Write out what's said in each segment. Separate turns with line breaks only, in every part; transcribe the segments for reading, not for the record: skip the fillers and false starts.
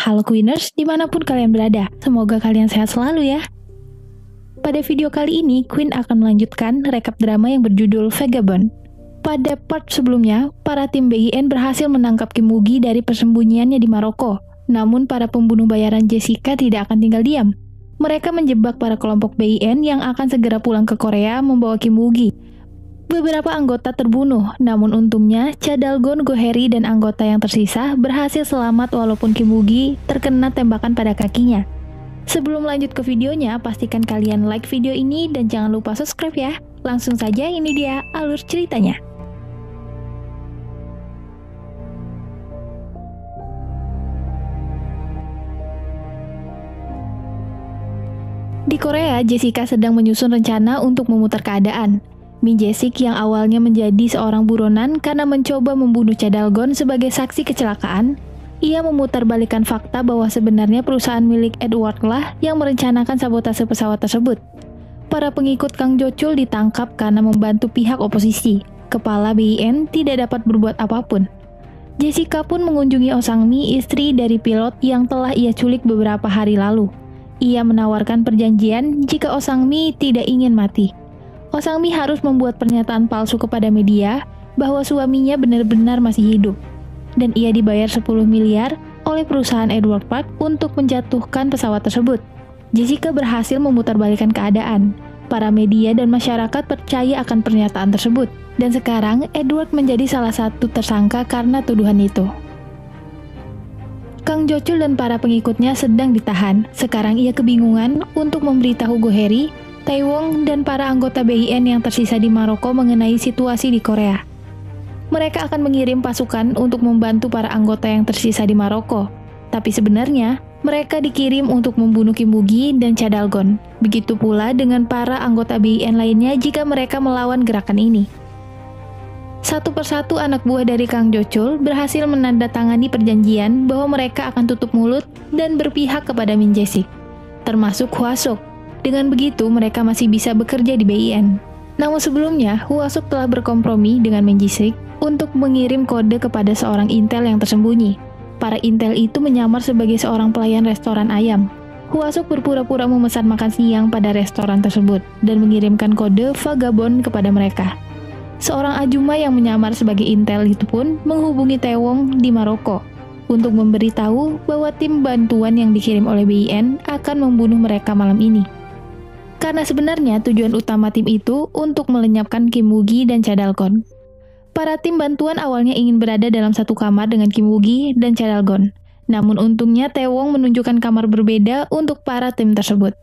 Halo Queeners, dimanapun kalian berada, semoga kalian sehat selalu ya. Pada video kali ini, Queen akan melanjutkan rekap drama yang berjudul Vagabond. Pada part sebelumnya, para tim BIN berhasil menangkap Kim Woo-gi dari persembunyiannya di Maroko. Namun para pembunuh bayaran Jessica tidak akan tinggal diam. Mereka menjebak para kelompok BIN yang akan segera pulang ke Korea membawa Kim Woo-gi. Beberapa anggota terbunuh, namun untungnya Cha Dal-gon, Go Hae-ri, dan anggota yang tersisa berhasil selamat walaupun Kim Woo-gi terkena tembakan pada kakinya. Sebelum lanjut ke videonya, pastikan kalian like video ini dan jangan lupa subscribe ya. Langsung saja, ini dia alur ceritanya. Di Korea, Jessica sedang menyusun rencana untuk memutar keadaan. Min Jae-sik yang awalnya menjadi seorang buronan karena mencoba membunuh Cha Dal-gon sebagai saksi kecelakaan, ia memutarbalikkan fakta bahwa sebenarnya perusahaan milik Edward lah yang merencanakan sabotase pesawat tersebut. Para pengikut Kang Jo-chul ditangkap karena membantu pihak oposisi. Kepala BIN tidak dapat berbuat apapun. Jessica pun mengunjungi Oh Sang-mi, istri dari pilot yang telah ia culik beberapa hari lalu. Ia menawarkan perjanjian jika Oh Sang-mi tidak ingin mati. Oh Sang-mi harus membuat pernyataan palsu kepada media bahwa suaminya benar-benar masih hidup. Dan ia dibayar 10 miliar oleh perusahaan Edward Park untuk menjatuhkan pesawat tersebut. Jessica berhasil memutarbalikkan keadaan. Para media dan masyarakat percaya akan pernyataan tersebut. Dan sekarang Edward menjadi salah satu tersangka karena tuduhan itu. Kang Jo-chul dan para pengikutnya sedang ditahan. Sekarang ia kebingungan untuk memberitahu Go Hae-ri, Taewong, dan para anggota BIN yang tersisa di Maroko mengenai situasi di Korea. Mereka akan mengirim pasukan untuk membantu para anggota yang tersisa di Maroko. Tapi sebenarnya, mereka dikirim untuk membunuh Kim Woo-gi dan Cha Dal-gon. Begitu pula dengan para anggota BIN lainnya jika mereka melawan gerakan ini. Satu persatu anak buah dari Kang Jo-chul berhasil menandatangani perjanjian bahwa mereka akan tutup mulut dan berpihak kepada Min Jae-sik, termasuk Hwa-suk. Dengan begitu, mereka masih bisa bekerja di BIN. Namun sebelumnya, Hwa-suk telah berkompromi dengan Min Jae-sik untuk mengirim kode kepada seorang intel yang tersembunyi. Para intel itu menyamar sebagai seorang pelayan restoran ayam. Hwa-suk berpura-pura memesan makan siang pada restoran tersebut dan mengirimkan kode Vagabond kepada mereka. Seorang ajuma yang menyamar sebagai intel itu pun menghubungi Taewong di Maroko untuk memberitahu bahwa tim bantuan yang dikirim oleh BIN akan membunuh mereka malam ini. Karena sebenarnya tujuan utama tim itu untuk melenyapkan Kim Woo-gi dan Cha Dal-gon. Para tim bantuan awalnya ingin berada dalam satu kamar dengan Kim Woo-gi dan Cha Dal-gon. Namun untungnya Taewong menunjukkan kamar berbeda untuk para tim tersebut.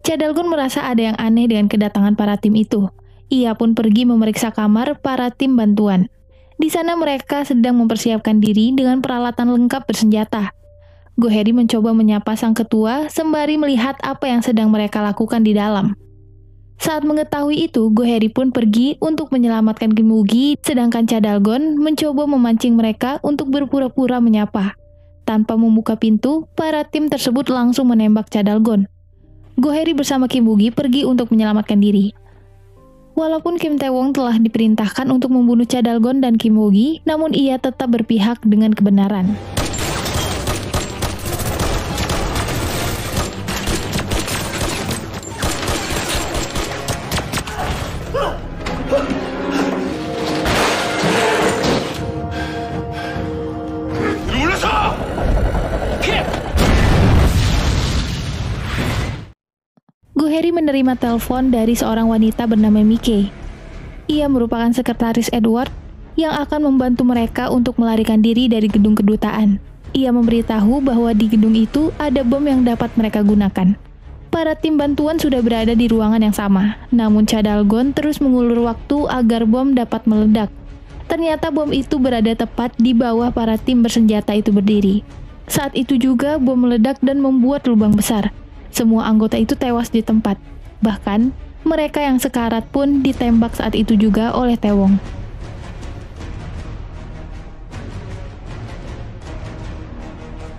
Cha Dal-gon merasa ada yang aneh dengan kedatangan para tim itu. Ia pun pergi memeriksa kamar para tim bantuan. Di sana mereka sedang mempersiapkan diri dengan peralatan lengkap bersenjata. Go Hae-ri mencoba menyapa sang ketua sembari melihat apa yang sedang mereka lakukan di dalam. Saat mengetahui itu, Go Hae-ri pun pergi untuk menyelamatkan Kim Woo-gi, sedangkan Cha Dal-gon mencoba memancing mereka untuk berpura-pura menyapa. Tanpa membuka pintu, para tim tersebut langsung menembak Cha Dal-gon. Go Hae-ri bersama Kim Woo-gi pergi untuk menyelamatkan diri. Walaupun Kim Taewong telah diperintahkan untuk membunuh Cha Dal-gon dan Kim Woo-gi, namun ia tetap berpihak dengan kebenaran. Go Hae-ri menerima telepon dari seorang wanita bernama Mike. Ia merupakan sekretaris Edward yang akan membantu mereka untuk melarikan diri dari gedung kedutaan. Ia memberitahu bahwa di gedung itu ada bom yang dapat mereka gunakan. Para tim bantuan sudah berada di ruangan yang sama, namun Cha Dal-gon terus mengulur waktu agar bom dapat meledak. Ternyata bom itu berada tepat di bawah para tim bersenjata itu berdiri. Saat itu juga bom meledak dan membuat lubang besar. Semua anggota itu tewas di tempat. Bahkan, mereka yang sekarat pun ditembak saat itu juga oleh Taewong.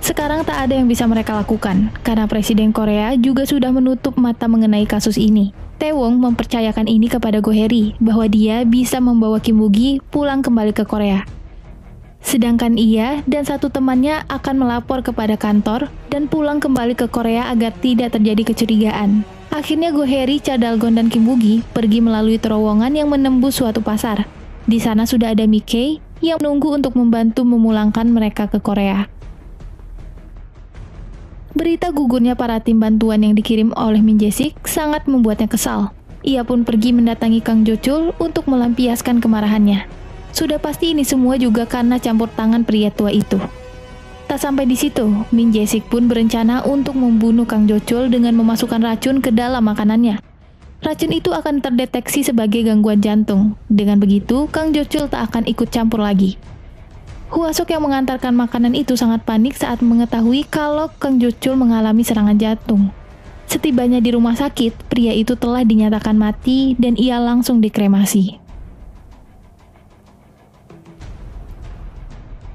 Sekarang tak ada yang bisa mereka lakukan, karena Presiden Korea juga sudah menutup mata mengenai kasus ini. Taewong mempercayakan ini kepada Go Hae-ri, bahwa dia bisa membawa Kim Woo-gi pulang kembali ke Korea. Sedangkan ia dan satu temannya akan melapor kepada kantor dan pulang kembali ke Korea agar tidak terjadi kecurigaan. Akhirnya Goheri, Cha Dal-gon, dan Kim Woo-gi pergi melalui terowongan yang menembus suatu pasar. Di sana sudah ada Mickey yang menunggu untuk membantu memulangkan mereka ke Korea. Berita gugurnya para tim bantuan yang dikirim oleh Min Jae-sik sangat membuatnya kesal. Ia pun pergi mendatangi Kang Jo-chul untuk melampiaskan kemarahannya. Sudah pasti ini semua juga karena campur tangan pria tua itu. Tak sampai di situ, Min Jae-sik pun berencana untuk membunuh Kang Jo-chul dengan memasukkan racun ke dalam makanannya. Racun itu akan terdeteksi sebagai gangguan jantung. Dengan begitu, Kang Jo-chul tak akan ikut campur lagi. Hwasok yang mengantarkan makanan itu sangat panik saat mengetahui kalau Kang Jo-chul mengalami serangan jantung. Setibanya di rumah sakit, pria itu telah dinyatakan mati dan ia langsung dikremasi.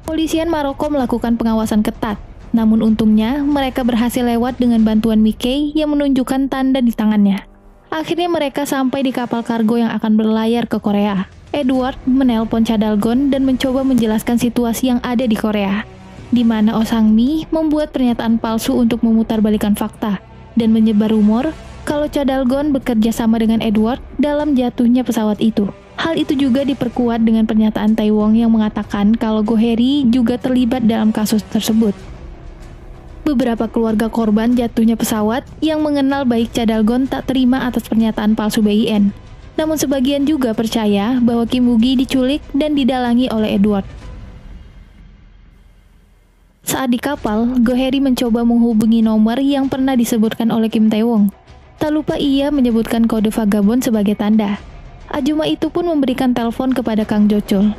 Polisian Maroko melakukan pengawasan ketat, namun untungnya mereka berhasil lewat dengan bantuan Mickey yang menunjukkan tanda di tangannya. Akhirnya mereka sampai di kapal kargo yang akan berlayar ke Korea. Edward menelpon Cha Dal-gon dan mencoba menjelaskan situasi yang ada di Korea, di mana Oh Sang-mi membuat pernyataan palsu untuk memutarbalikkan fakta dan menyebar rumor kalau Cha Dal-gon bekerja sama dengan Edward dalam jatuhnya pesawat itu. Hal itu juga diperkuat dengan pernyataan Tae-wong yang mengatakan kalau Goheri juga terlibat dalam kasus tersebut. Beberapa keluarga korban jatuhnya pesawat yang mengenal baik Cha Dal-gon tak terima atas pernyataan palsu BIN. Namun sebagian juga percaya bahwa Kim Woo-gi diculik dan didalangi oleh Edward. Saat di kapal, Goheri mencoba menghubungi nomor yang pernah disebutkan oleh Kim Tae-wong. Tak lupa ia menyebutkan kode vagabond sebagai tanda. Ajuma itu pun memberikan telepon kepada Kang Jo-chul.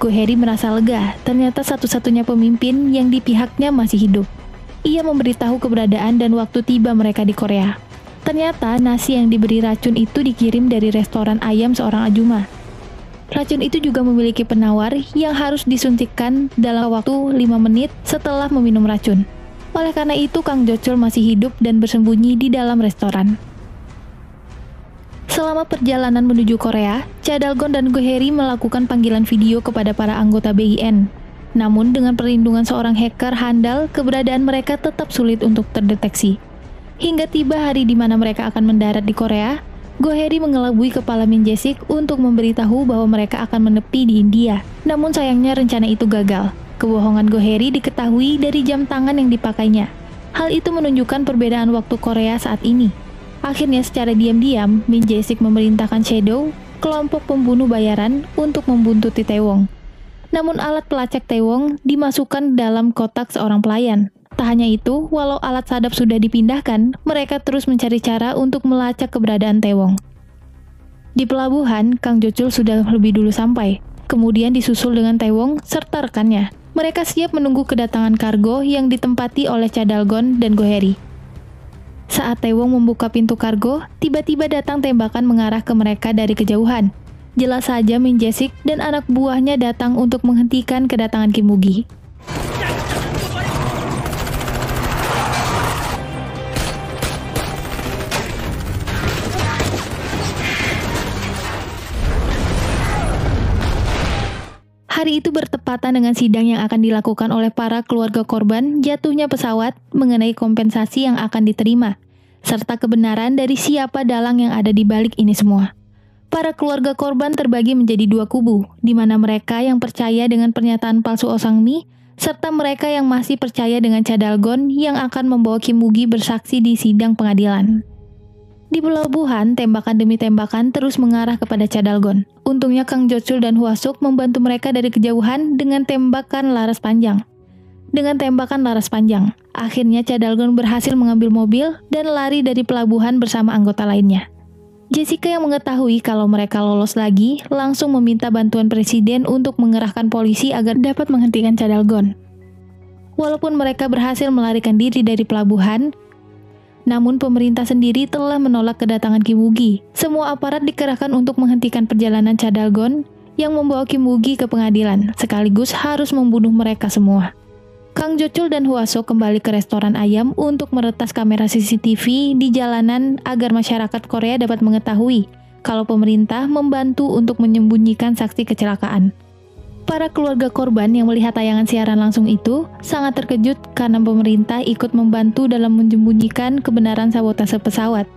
Goheri merasa lega, ternyata satu-satunya pemimpin yang di pihaknya masih hidup. Ia memberitahu keberadaan dan waktu tiba mereka di Korea. Ternyata nasi yang diberi racun itu dikirim dari restoran ayam seorang ajuma. Racun itu juga memiliki penawar yang harus disuntikkan dalam waktu 5 menit setelah meminum racun. Oleh karena itu Kang Jo-chul masih hidup dan bersembunyi di dalam restoran. Selama perjalanan menuju Korea, Cha Dal-gon dan Goheri melakukan panggilan video kepada para anggota BIN. Namun dengan perlindungan seorang hacker handal, keberadaan mereka tetap sulit untuk terdeteksi. Hingga tiba hari di mana mereka akan mendarat di Korea, Goheri mengelabui kepala Min Jae-sik untuk memberitahu bahwa mereka akan menepi di India. Namun sayangnya rencana itu gagal. Kebohongan Goheri diketahui dari jam tangan yang dipakainya. Hal itu menunjukkan perbedaan waktu Korea saat ini. Akhirnya secara diam-diam, Min Jae-sik memerintahkan Shadow, kelompok pembunuh bayaran, untuk membuntuti Tae-wong. Namun alat pelacak Tae-wong dimasukkan dalam kotak seorang pelayan. Tak hanya itu, walau alat sadap sudah dipindahkan, mereka terus mencari cara untuk melacak keberadaan Tae-wong. Di pelabuhan, Kang Jo-chul sudah lebih dulu sampai, kemudian disusul dengan Tae-wong serta rekannya. Mereka siap menunggu kedatangan kargo yang ditempati oleh Cha Dal-gon dan Goheri. Saat Tae-wong membuka pintu kargo, tiba-tiba datang tembakan mengarah ke mereka dari kejauhan. Jelas saja Min Jae-sik dan anak buahnya datang untuk menghentikan kedatangan Kim Woo-gi. Hari itu bertepatan dengan sidang yang akan dilakukan oleh para keluarga korban jatuhnya pesawat mengenai kompensasi yang akan diterima, serta kebenaran dari siapa dalang yang ada di balik ini semua. Para keluarga korban terbagi menjadi dua kubu, di mana mereka yang percaya dengan pernyataan palsu Oh Sang-mi, serta mereka yang masih percaya dengan Cha Dal-gon yang akan membawa Kim Woo-gi bersaksi di sidang pengadilan. Di pelabuhan, tembakan demi tembakan terus mengarah kepada Cha Dal-gon. Untungnya Kang Jo-chul dan Hwasok membantu mereka dari kejauhan dengan tembakan laras panjang. Akhirnya Cha Dal-gon berhasil mengambil mobil dan lari dari pelabuhan bersama anggota lainnya. Jessica yang mengetahui kalau mereka lolos lagi, langsung meminta bantuan presiden untuk mengerahkan polisi agar dapat menghentikan Cha Dal-gon. Walaupun mereka berhasil melarikan diri dari pelabuhan, namun pemerintah sendiri telah menolak kedatangan Kim Woo-gi. Semua aparat dikerahkan untuk menghentikan perjalanan Cha Dal-gon yang membawa Kim Woo-gi ke pengadilan, sekaligus harus membunuh mereka semua. Kang Jo-chul dan Hwasok kembali ke restoran ayam untuk meretas kamera CCTV di jalanan agar masyarakat Korea dapat mengetahui kalau pemerintah membantu untuk menyembunyikan saksi kecelakaan. Para keluarga korban yang melihat tayangan siaran langsung itu sangat terkejut karena pemerintah ikut membantu dalam menyembunyikan kebenaran sabotase pesawat.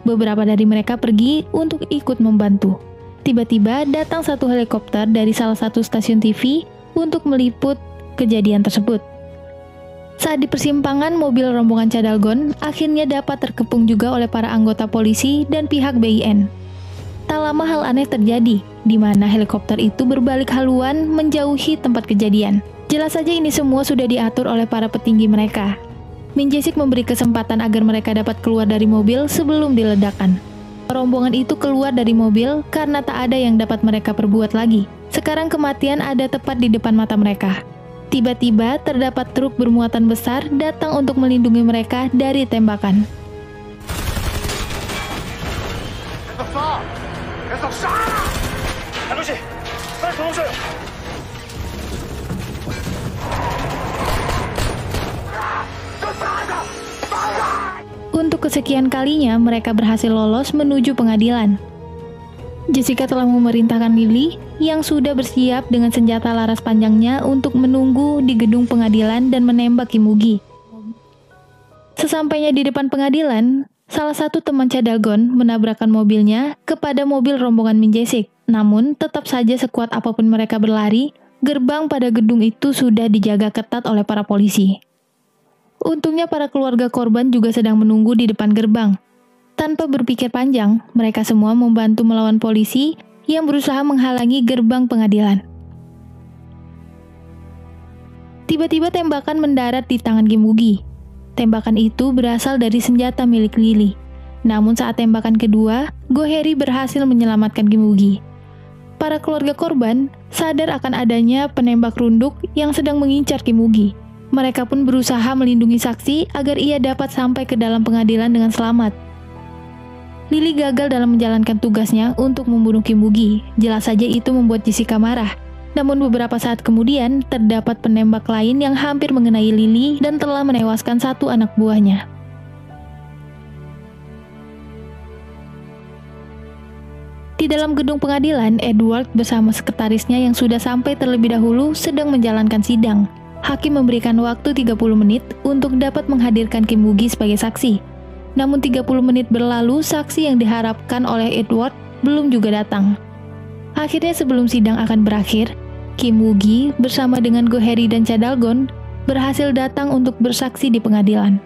Beberapa dari mereka pergi untuk ikut membantu. Tiba-tiba datang satu helikopter dari salah satu stasiun TV untuk meliput kejadian tersebut. Saat di persimpangan, mobil rombongan Cadalgon akhirnya dapat terkepung juga oleh para anggota polisi dan pihak BIN. Tak lama hal aneh terjadi, di mana helikopter itu berbalik haluan menjauhi tempat kejadian. Jelas saja ini semua sudah diatur oleh para petinggi mereka. Minjesik memberi kesempatan agar mereka dapat keluar dari mobil sebelum diledakkan. Rombongan itu keluar dari mobil karena tak ada yang dapat mereka perbuat lagi. Sekarang kematian ada tepat di depan mata mereka. Tiba-tiba terdapat truk bermuatan besar datang untuk melindungi mereka dari tembakan. Untuk kesekian kalinya mereka berhasil lolos menuju pengadilan. Jessica telah memerintahkan Lily yang sudah bersiap dengan senjata laras panjangnya untuk menunggu di gedung pengadilan dan menembak Kim Woo-gi. Sesampainya di depan pengadilan, salah satu teman Cadalgon menabrakkan mobilnya kepada mobil rombongan Minjesik. Namun, tetap saja sekuat apapun mereka berlari, gerbang pada gedung itu sudah dijaga ketat oleh para polisi. Untungnya para keluarga korban juga sedang menunggu di depan gerbang. Tanpa berpikir panjang, mereka semua membantu melawan polisi yang berusaha menghalangi gerbang pengadilan. Tiba-tiba tembakan mendarat di tangan Kim Woo-gi. Tembakan itu berasal dari senjata milik Lily. Namun saat tembakan kedua, Go Heri berhasil menyelamatkan Kim Woo-gi. Para keluarga korban sadar akan adanya penembak runduk yang sedang mengincar Kim Woo-gi. Mereka pun berusaha melindungi saksi agar ia dapat sampai ke dalam pengadilan dengan selamat. Lily gagal dalam menjalankan tugasnya untuk membunuh Kim Woo-gi. Jelas saja itu membuat Jessica marah. Namun beberapa saat kemudian, terdapat penembak lain yang hampir mengenai Lily dan telah menewaskan satu anak buahnya. Di dalam gedung pengadilan, Edward bersama sekretarisnya yang sudah sampai terlebih dahulu sedang menjalankan sidang. Hakim memberikan waktu 30 menit untuk dapat menghadirkan Kim Woo-gi sebagai saksi. Namun 30 menit berlalu, saksi yang diharapkan oleh Edward belum juga datang. Akhirnya sebelum sidang akan berakhir, Kim Woo-gi bersama dengan Go Heri dan Cadalgon berhasil datang untuk bersaksi di pengadilan.